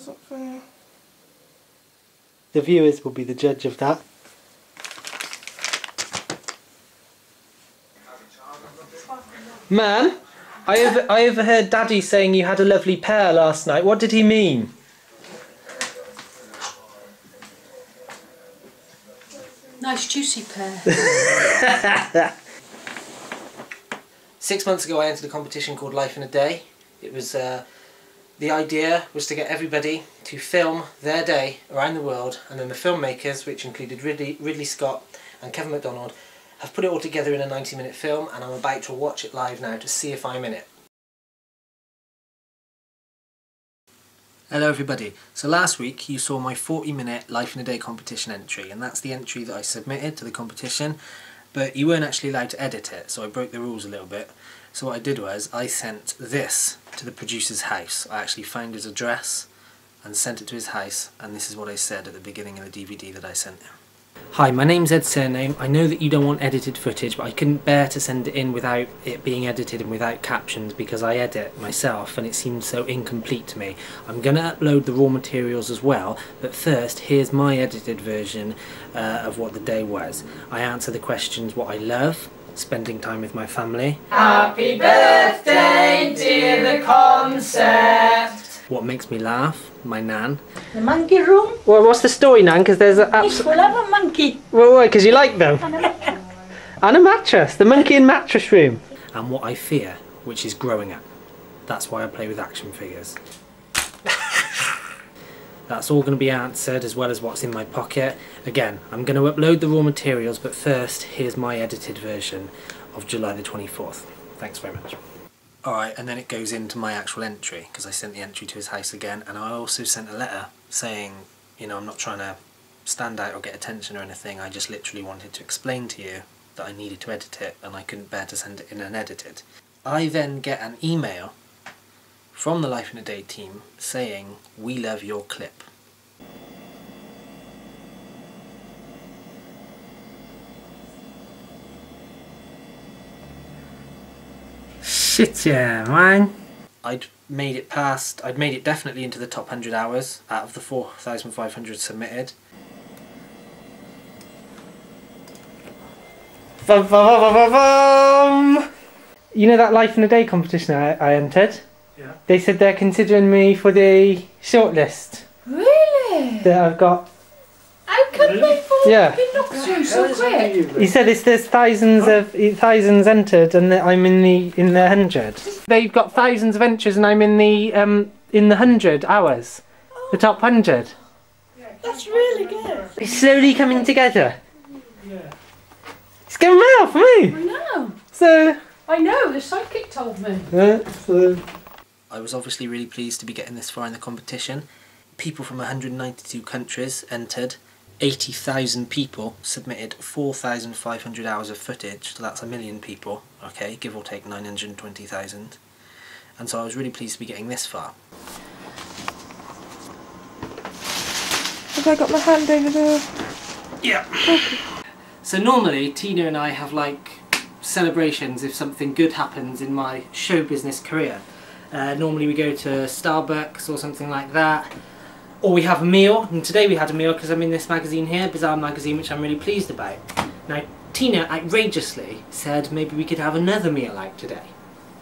That's not fair. The viewers will be the judge of that. Man, I overheard Daddy saying you had a lovely pair last night. What did he mean? Nice juicy pair. 6 months ago I entered a competition called Life in a Day. It was, the idea was to get everybody to film their day around the world, and then the filmmakers, which included Ridley Scott and Kevin MacDonald, have put it all together in a 90-minute film, and I'm about to watch it live now to see if I'm in it. Hello everybody. So last week you saw my 40-minute Life in a Day competition entry, and that's the entry that I submitted to the competition, but you weren't actually allowed to edit it, so I broke the rules a little bit. So what I did was I sent this to the producer's house. I actually found his address and sent it to his house, and this is what I said at the beginning of the DVD that I sent him. Hi, my name's Surname. I know that you don't want edited footage, but I couldn't bear to send it in without it being edited and without captions, because I edit myself and it seems so incomplete to me. I'm going to upload the raw materials as well, but first here's my edited version of what the day was. I answer the questions: what I love, spending time with my family. Happy birthday, dear the concept. What makes me laugh, my nan. The monkey room? Well, what's the story, Nan? Because there's a It's full of a monkey. Well, why? Because you like them. And a mattress, the monkey and mattress room. And what I fear, which is growing up. That's why I play with action figures. That's all going to be answered, as well as what's in my pocket. Again, I'm going to upload the raw materials, but first, here's my edited version of July the 24th. Thanks very much. Alright, and then it goes into my actual entry, because I sent the entry to his house again, and I also sent a letter saying, you know, I'm not trying to stand out or get attention or anything, I just literally wanted to explain to you that I needed to edit it, and I couldn't bear to send it in unedited. I then get an email from the Life in a Day team saying, "We love your clip." Shit yeah, man. I'd made it definitely into the top 100 hours out of the 4,500 submitted. You know that Life in a Day competition I entered? Yeah. They said they're considering me for the shortlist. Really? That I've got. How come they been looked through so quick? He said there's thousands entered, and I'm in the 100. They've got thousands of entries, and I'm in the 100 hours, the top 100. That's really good. It's slowly coming together. Yeah. It's going well for me. I know. So. I know. The psychic told me. I was obviously really pleased to be getting this far in the competition. People from 192 countries entered. 80,000 people submitted 4,500 hours of footage, so that's 1 million people, okay, give or take 920,000. And so I was really pleased to be getting this far. Have I got my hand over there? Yeah. Okay. So normally Tina and I have like celebrations if something good happens in my show business career. Normally we go to Starbucks or something like that. Or we have a meal, and today we had a meal because I'm in this magazine here, Bizarre Magazine, which I'm really pleased about. Now, Tina outrageously said maybe we could have another meal out today,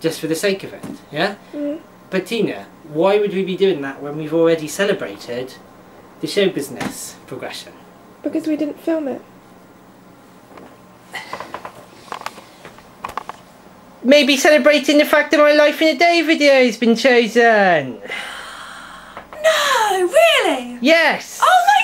just for the sake of it, yeah? Mm. But Tina, why would we be doing that when we've already celebrated the show business progression? Because we didn't film it. Maybe celebrating the fact that my Life in a Day video has been chosen. No, really? Yes! Oh my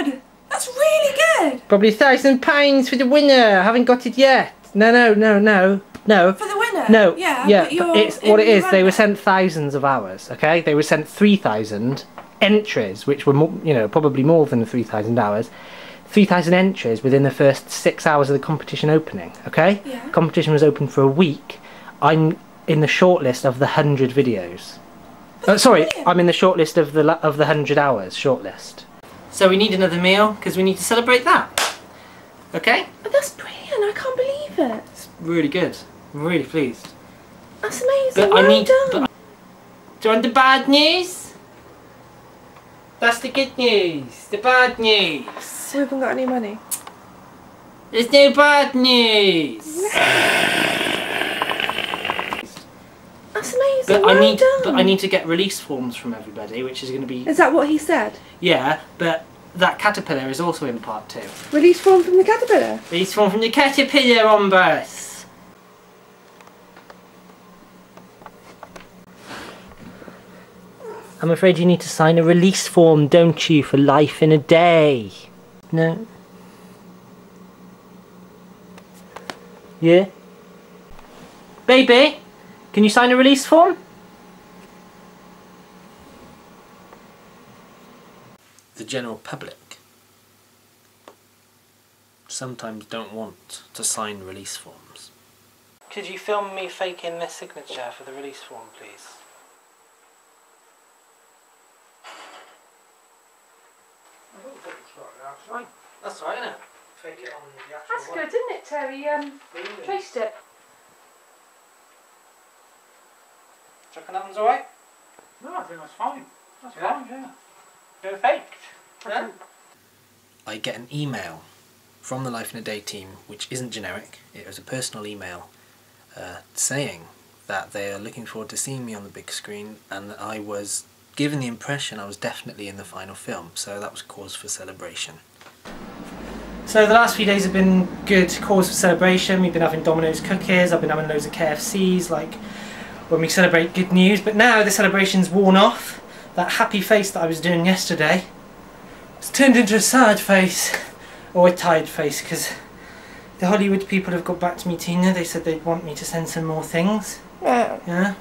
god! That's really good! Probably £1,000 for the winner. I haven't got it yet. No. For the winner? No. Yeah. But it's what it is. They were sent thousands of hours, okay? They were sent 3,000 entries, which were more, you know, probably more than the 3,000 hours. 3,000 entries within the first 6 hours of the competition opening, okay? Yeah. Competition was open for a week. I'm in the shortlist of the 100 videos. Sorry, brilliant. I'm in the shortlist of the 100 hours shortlist. So we need another meal because we need to celebrate that. Okay? But that's brilliant, I can't believe it. It's really good. I'm really pleased. That's amazing. But well done. Do you want the bad news? That's the good news. The bad news. We haven't got any money. There's no bad news. That's amazing. But Well done. I need to get release forms from everybody, which is going to be. Is that what he said? Yeah, but that caterpillar is also in part 2. Release form from the caterpillar. Release form from the caterpillar on bus. I'm afraid you need to sign a release form, don't you, for life in a day? No? Yeah? Baby, can you sign a release form? The general public sometimes don't want to sign release forms. Could you film me faking this signature for the release form, please? That's right, isn't it? Fake it on the actual That's one. good, isn't it, Terry? Traced it. Do you reckon that one's alright? No, I think that's fine. That's Yeah? fine, yeah. Perfect. Yeah? I get an email from the Life in a Day team, which isn't generic. It was a personal email saying that they are looking forward to seeing me on the big screen, and that I was given the impression I was definitely in the final film, so that was cause for celebration. So the last few days have been good cause for celebration. We've been having Domino's cookies, I've been having loads of KFCs, like when we celebrate good news, but now the celebration's worn off. That happy face that I was doing yesterday, it's turned into a sad face, or a tired face, because the Hollywood people have got back to me, Tina. They said they'd want me to send some more things. Yeah. Yeah.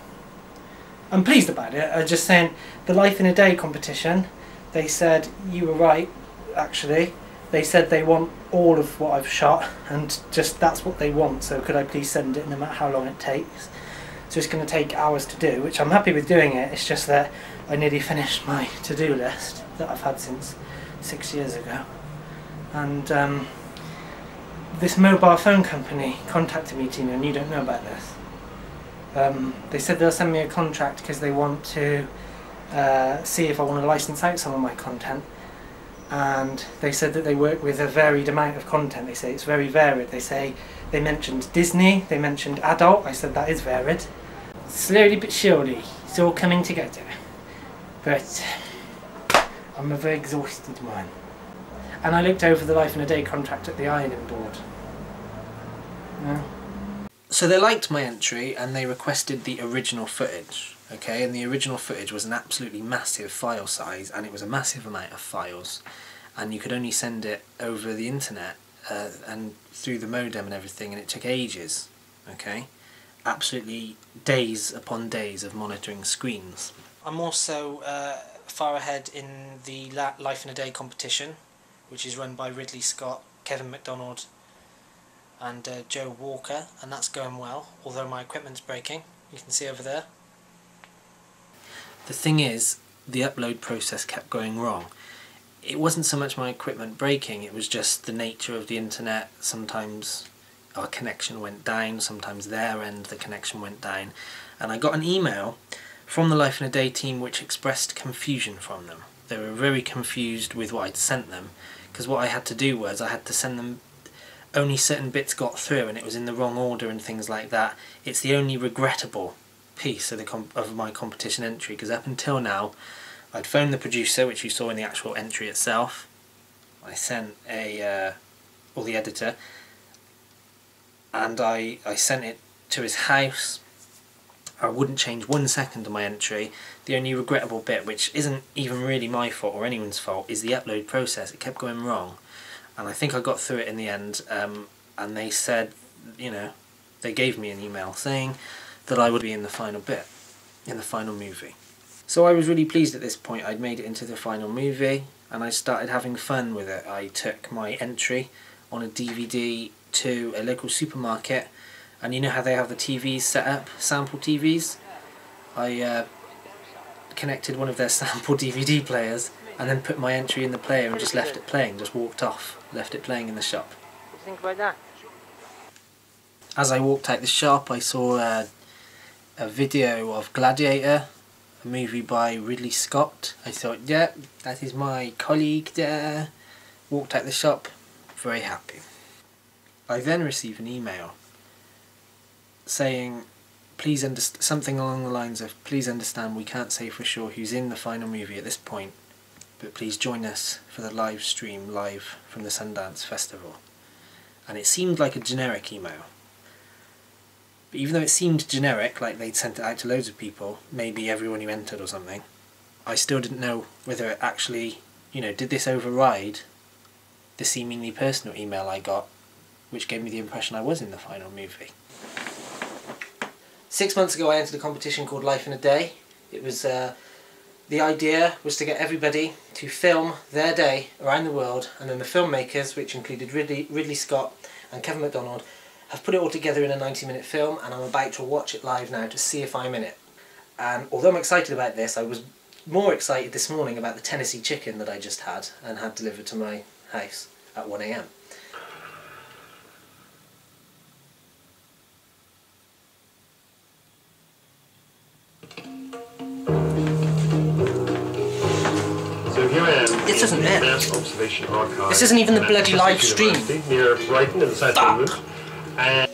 I'm pleased about it. I'm just saying, the Life in a Day competition, they said, you were right, actually. They said they want all of what I've shot, and just that's what they want, so could I please send it no matter how long it takes. So it's going to take hours to do, which I'm happy with doing it. It's just that I nearly finished my to-do list that I've had since 6 years ago. And this mobile phone company contacted me, Tina, and you don't know about this. They said they'll send me a contract because they want to see if I want to license out some of my content. And they said that they work with a varied amount of content. They say it's very varied. They mentioned Disney, they mentioned adult. I said that is varied. Slowly but surely, it's all coming together. But I'm a very exhausted man. And I looked over the Life in a Day contract at the ironing board. Yeah. So they liked my entry and they requested the original footage. Okay, and the original footage was an absolutely massive file size, and it was a massive amount of files, and you could only send it over the internet and through the modem and everything, and it took ages. Okay, absolutely days upon days of monitoring screens. I'm also far ahead in the Life in a Day competition, which is run by Ridley Scott, Kevin MacDonald and Joe Walker, and that's going well, although my equipment's breaking. You can see over there. The thing is, the upload process kept going wrong. It wasn't so much my equipment breaking, it was just the nature of the internet. Sometimes our connection went down, sometimes their end the connection went down. And I got an email from the Life in a Day team which expressed confusion from them. They were very confused with what I'd sent them, because what I had to do was I had to send them only certain bits got through, and it was in the wrong order and things like that. It's the only regrettable piece of my competition entry, because up until now I'd phoned the producer, which you saw in the actual entry itself. I sent or the editor, and I sent it to his house. I wouldn't change 1 second of my entry. The only regrettable bit, which isn't even really my fault or anyone's fault, is the upload process. It kept going wrong, and I think I got through it in the end. And they said, you know, they gave me an email saying that I would be in the final bit, in the final movie. So I was really pleased at this point. I'd made it into the final movie, and I started having fun with it. I took my entry on a DVD to a local supermarket, and you know how they have the TVs set up, sample TVs? I connected one of their sample DVD players and then put my entry in the player and just left it playing, just walked off, left it playing in the shop. What do you think about that? As I walked out the shop, I saw a video of Gladiator a movie by Ridley Scott. I thought, yeah, that is my colleague there. Walked out the shop, very happy. I then received an email saying, please understand, something along the lines of, please understand we can't say for sure who's in the final movie at this point, but please join us for the live stream live from the Sundance Festival. And it seemed like a generic email. But even though it seemed generic, like they'd sent it out to loads of people, maybe everyone who entered or something, I still didn't know whether it actually, you know, did this override the seemingly personal email I got, which gave me the impression I was in the final movie. 6 months ago I entered a competition called Life in a Day. It was, the idea was to get everybody to film their day around the world, and then the filmmakers, which included Ridley Scott and Kevin MacDonald, have put it all together in a 90-minute film, and I'm about to watch it live now to see if I'm in it. And although I'm excited about this, I was more excited this morning about the Tennessee chicken that I just had and had delivered to my house at 1 AM. So here I am. This isn't it. Mass Observation Archive. This isn't even the bloody live stream. Near Brighton in the south of England. And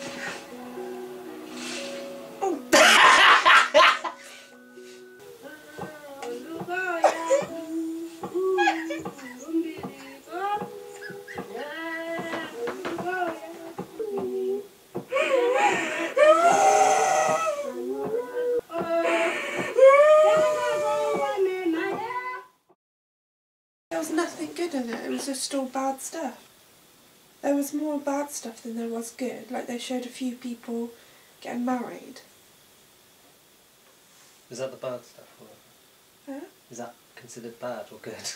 There was nothing good in it, it was just all bad stuff. There was more bad stuff than there was good, like they showed a few people getting married. Is that the bad stuff? Or Huh? is that considered bad or good?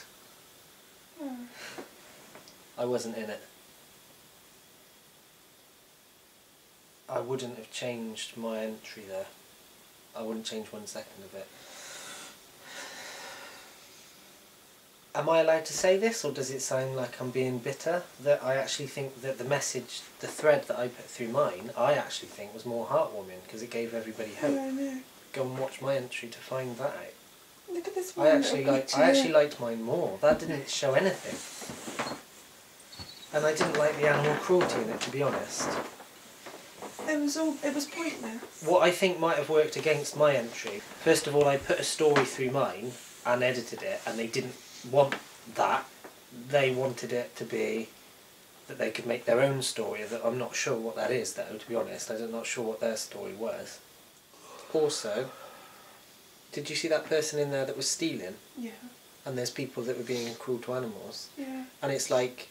Oh. I wasn't in it. I wouldn't have changed my entry there. I wouldn't change 1 second of it. Am I allowed to say this, or does it sound like I'm being bitter? That I actually think that the message, the thread that I put through mine, I actually think was more heartwarming because it gave everybody hope. Yeah, I know. Go and watch my entry to find that out. Look at this one. I actually liked mine more. That didn't show anything. And I didn't like the animal cruelty in it, to be honest. It was pointless. What I think might have worked against my entry, first of all, I put a story through mine and edited it, and they didn't want that. They wanted it to be that they could make their own story. That I'm not sure what that is, though, to be honest. I'm not sure what their story was. Also, did you see that person in there that was stealing? Yeah. And there's people that were being cruel to animals. Yeah. And it's like,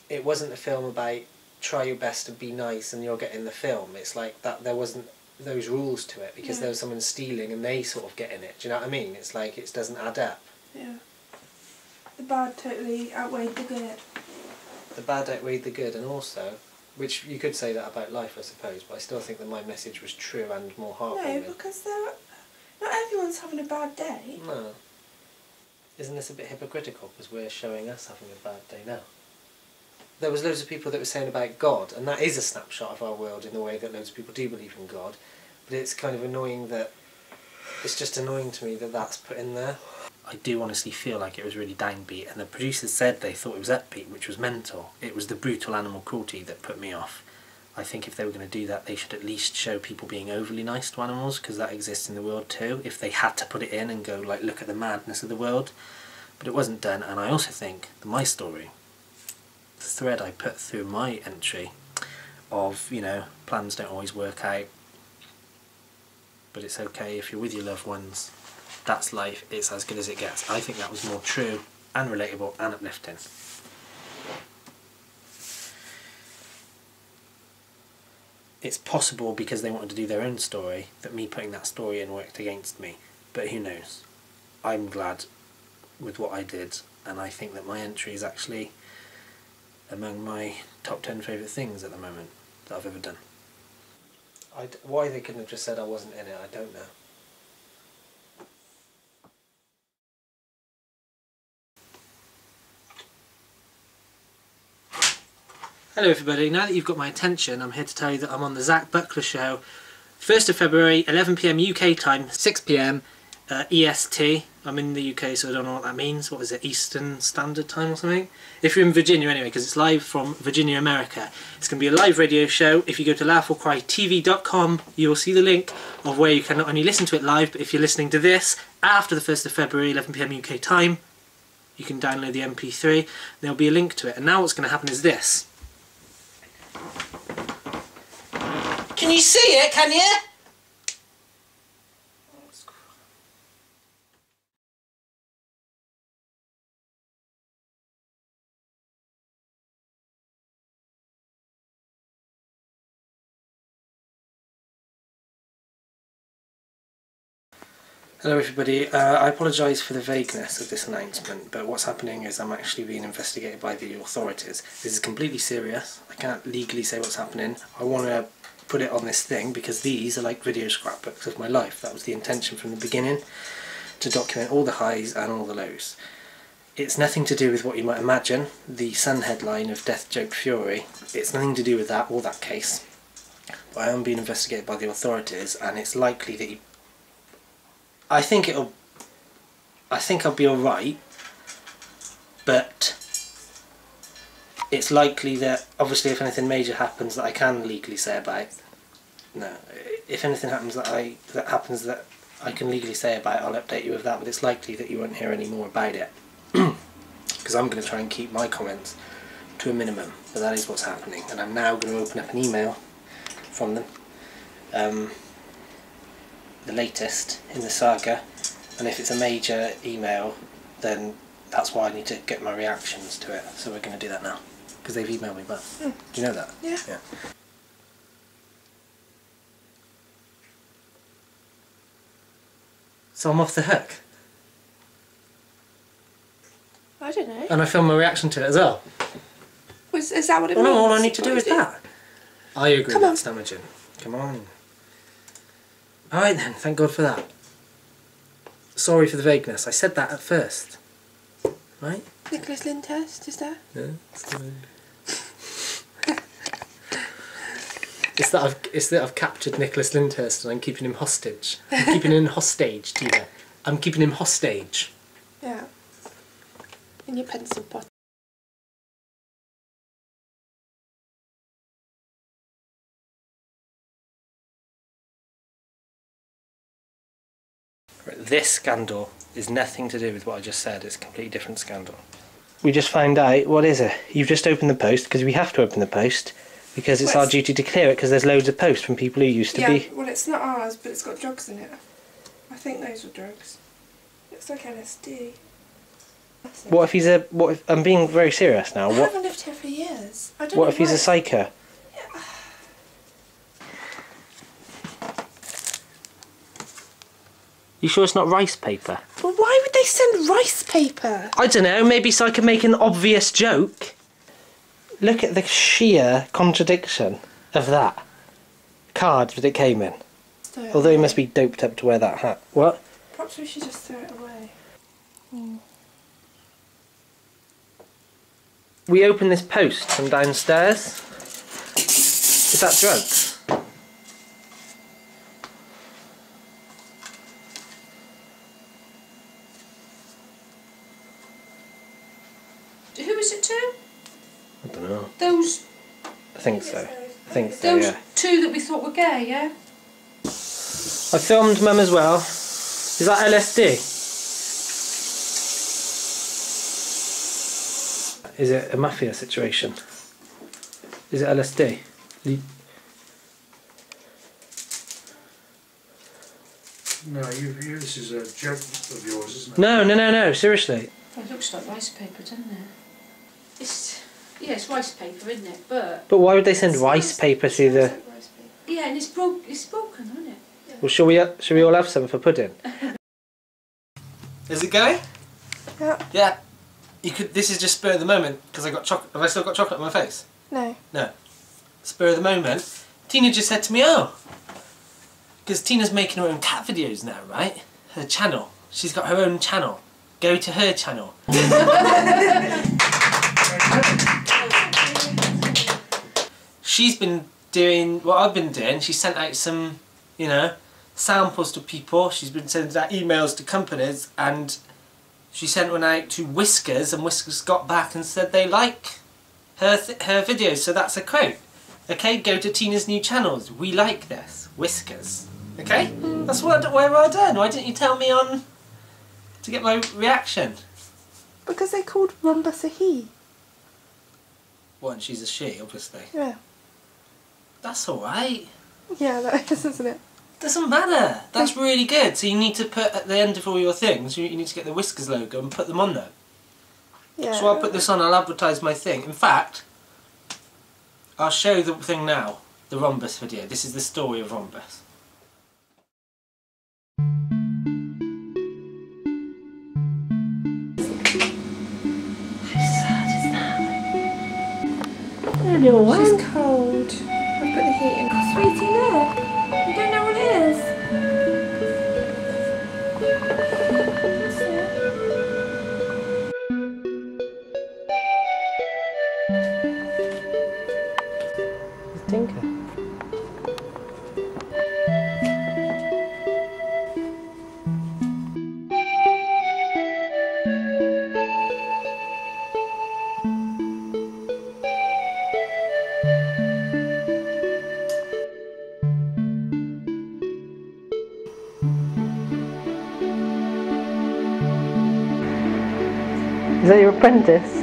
it wasn't a film about try your best to be nice and you're getting the film. It's like that there wasn't those rules to it because there was someone stealing and they sort of get in it. Do you know what I mean? It's like it doesn't add up. Yeah. The bad totally outweighed the good. The bad outweighed the good, and also, which you could say that about life, I suppose, but I still think that my message was true and more heartwarming. No, because not everyone's having a bad day. No. Isn't this a bit hypocritical because we're showing us having a bad day now? There was loads of people that were saying about God, and that is a snapshot of our world in the way that loads of people do believe in God, but it's kind of annoying that, it's just annoying to me that that's put in there. I do honestly feel like it was really downbeat, and the producers said they thought it was upbeat, which was mental. It was the brutal animal cruelty that put me off. I think if they were going to do that, they should at least show people being overly nice to animals, because that exists in the world too, if they had to put it in and go, like, look at the madness of the world. But it wasn't done, and I also think that my story, the thread I put through my entry of, you know, plans don't always work out, but it's okay if you're with your loved ones, that's life, it's as good as it gets. I think that was more true and relatable and uplifting. It's possible because they wanted to do their own story that me putting that story in worked against me, but who knows. I'm glad with what I did, and I think that my entry is actually among my top 10 favourite things at the moment that I've ever done. Why they couldn't have just said I wasn't in it, I don't know. Hello everybody, now that you've got my attention, I'm here to tell you that I'm on the Zach Buckler Show, 1st of February, 11 PM UK time, 6 PM, EST. I'm in the UK, so I don't know what that means. What is it, Eastern Standard Time or something? If you're in Virginia anyway, because it's live from Virginia, America. It's going to be a live radio show. If you go to laughorecrytv.com, you will see the link of where you can not only listen to it live, but if you're listening to this after the 1st of February, 11 PM UK time, you can download the MP3. There'll be a link to it. And now what's going to happen is this. Can you see it, can you? Hello everybody, I apologise for the vagueness of this announcement, but what's happening is I'm actually being investigated by the authorities. This is completely serious. I can't legally say what's happening. I want to put it on this thing because these are like video scrapbooks of my life. That was the intention from the beginning, to document all the highs and all the lows. It's nothing to do with what you might imagine, the Sun headline of Death Joke Fury. It's nothing to do with that or that case. But I am being investigated by the authorities, and it's likely that I think I'll be alright, but it's likely that, obviously, if anything major happens that I can legally say about it, no, if anything happens that I can legally say about it, I'll update you with that, but it's likely that you won't hear any more about it, because I'm going to try and keep my comments to a minimum, but that is what's happening, and I'm now going to open up an email from them. The latest in the saga, and if it's a major email then that's why I need to get my reactions to it, so we're going to do that now because they've emailed me back. Do you know that? Yeah. So I'm off the hook, I don't know. and I film my reaction to it as well. Is that what it Well, means? no, all I need to do is that. I agree, Come on. that's damaging. Come on. Alright then, thank God for that. Sorry for the vagueness, I said that at first. Right? Nicholas Lyndhurst, is there? Yeah. It's that I've captured Nicholas Lyndhurst and I'm keeping him hostage. I'm keeping him hostage, Tina. I'm keeping him hostage. Yeah. In your pencil pot. This scandal is nothing to do with what I just said. It's a completely different scandal. We just found out, what is it? You've just opened the post, because we have to open the post, because it's our duty to clear it, because there's loads of posts from people who used to be... Yeah, well it's not ours, but it's got drugs in it. I think those were drugs. Looks like LSD. What if I'm being very serious now. I haven't lived here for years. I don't know What if he's a psycho? Yeah. You sure it's not rice paper? Well, why would they send rice paper? I don't know, maybe so I can make an obvious joke. Look at the sheer contradiction of that card that it came in. Although he must be doped up to wear that hat. What? Perhaps we should just throw it away. We opened this post from downstairs. Is that drugs? Who was it to? I don't know. Those I think so. I think so, those yeah. two that we thought were gay, yeah? I filmed Mum as well. Is that LSD? Is it a mafia situation? Is it LSD? No, this is a joke of yours, isn't it? No, seriously. It looks like rice paper, doesn't it? It's rice paper, isn't it? But why would they send rice paper through the... yeah, and it's broken, isn't it? Yeah. Well, shall we all have some for pudding? Is it going? Yeah. Yeah. You could. This is just spur of the moment because I got chocolate. Have I still got chocolate on my face? No. No. Spur of the moment. Tina just said to me, "Oh, because Tina's making her own cat videos now, right? Her channel. She's got her own channel. Go to her channel." She's been doing what I've been doing. She sent out some, samples to people. She's been sending out emails to companies, and she sent one out to Whiskers, and Whiskers got back and said they like her videos. So that's a quote. Okay, go to Tina's new channels. We like this. Whiskers. Okay? That's what very well done. Why didn't you tell me on to get my reaction? Because they called Rhombus a he. Well, and she's a she, obviously. Yeah. That's alright. Yeah, that is, isn't it? Doesn't matter. That's really good. So you need to put at the end of all your things, you need to get the Whiskers logo and put them on there. Yeah. So I'll put this on, I'll advertise my thing. In fact, I'll show the thing now. The Rhombus video. This is the story of Rhombus. Hello, She's cold. I've put the heat in. Sweetie, look. You don't know what it is. What's it? Tinker. Is that your apprentice?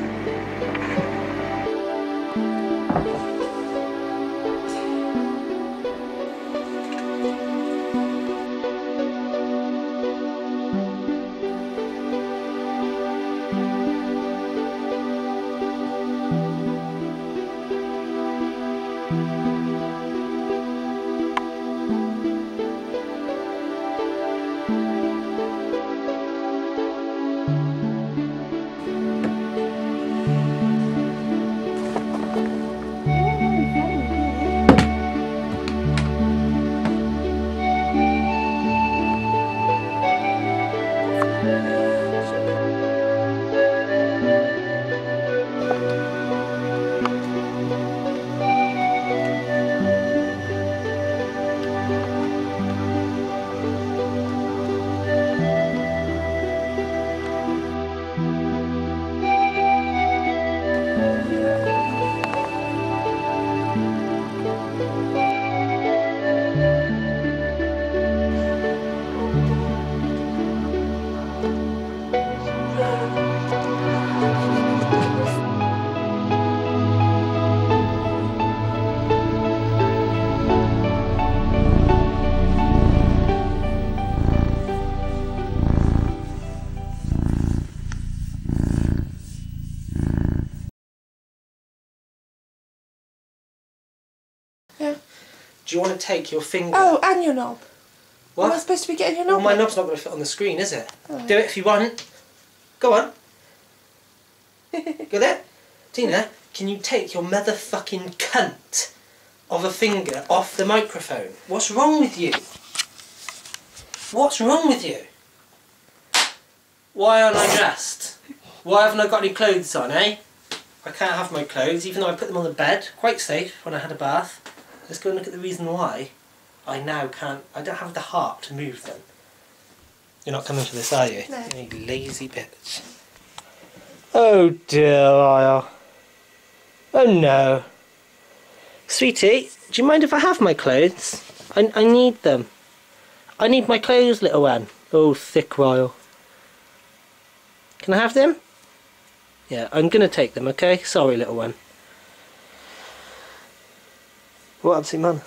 Yeah. Do you want to take your finger? Oh, and your knob. What? Am I supposed to be getting your Well, knob? my knob's not going to fit on the screen, is it? Oh. Do it if you want. Go on. Go there. Tina, can you take your motherfucking cunt of a finger off the microphone? What's wrong with you? What's wrong with you? Why aren't I dressed? Why haven't I got any clothes on, eh? I can't have my clothes, even though I put them on the bed. Quite safe when I had a bath. Let's go and look at the reason why I now can't... I don't have the heart to move them. You're not coming for this, are you? No. You lazy bitch. Oh dear, Lyle. Oh no. Sweetie, do you mind if I have my clothes? I need them. I need my clothes, little one. Oh, thick Lyle. Can I have them? Yeah, I'm gonna take them, okay? Sorry, little one. What, Auntie Man?